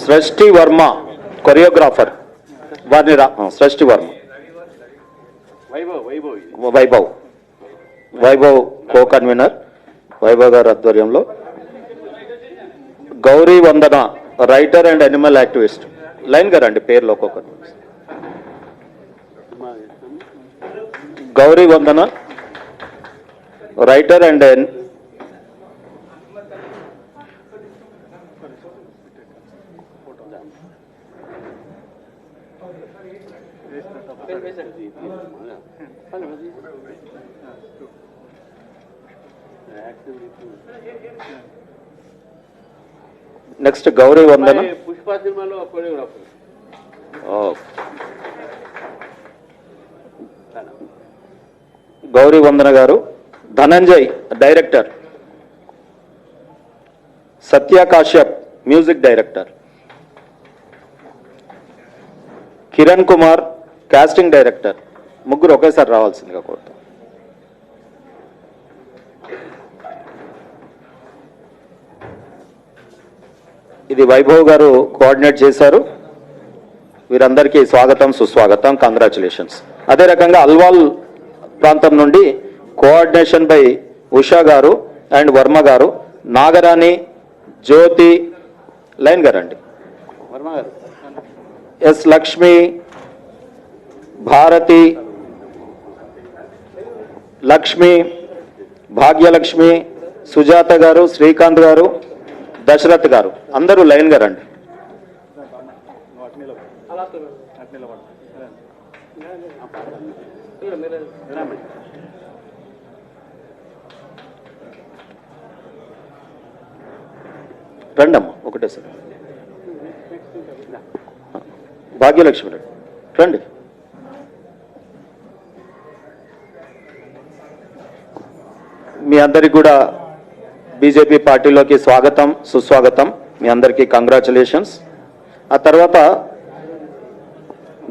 సృష్టి వర్మ కొరియోగ్రాఫర్ వారిని Srishti Varma, Vaibhav co convener Vaibhav గారి ఆధ్వర్యంలో, Gauri Vandana writer and animal activist. Line గారు అండి పేర్లు ఒక్కొక్కరు. Gauri Vandana writer and next Gauri Vandana Pushpa సినిమాలో కొరియోగ్రాఫర్. గౌరీ వందన గారు. Dhananjay director, Satya Kashyap music director, Kiran Kumar casting director. ముగ్గురు ఒకేసారి రావాల్సిందిగా కోరుతాం. ఇది వైభవ్ గారు కోఆర్డినేట్ చేశారు. వీరందరికీ స్వాగతం, సుస్వాగతం, కంగ్రాచులేషన్స్. అదే రకంగా అల్వాల్ ప్రాంతం నుండి కోఆర్డినేషన్ బై ఉషా గారు అండ్ వర్మ గారు, నాగరాణి, జ్యోతి, లైన్ గారు అండి, వర్మ గారు, ఎస్ లక్ష్మి, భారతి, లక్ష్మి, భాగ్యలక్ష్మి, సుజాత గారు, శ్రీకాంత్ గారు, దశరథ్ గారు, అందరూ లైన్ గారు అండి. రండమ్మా ఒకటే సార్. భాగ్యలక్ష్మి రండి, రండి. మీ అందరికి కూడా బీజేపీ పార్టీలోకి స్వాగతం, సుస్వాగతం. మీ అందరికీ కంగ్రాచులేషన్స్. ఆ తర్వాత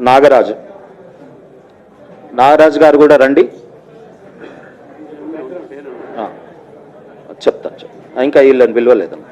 నాగరాజు గారు కూడా రండి. చెప్తాను ఇంకా వీళ్ళని పిలవలేదమ్మా.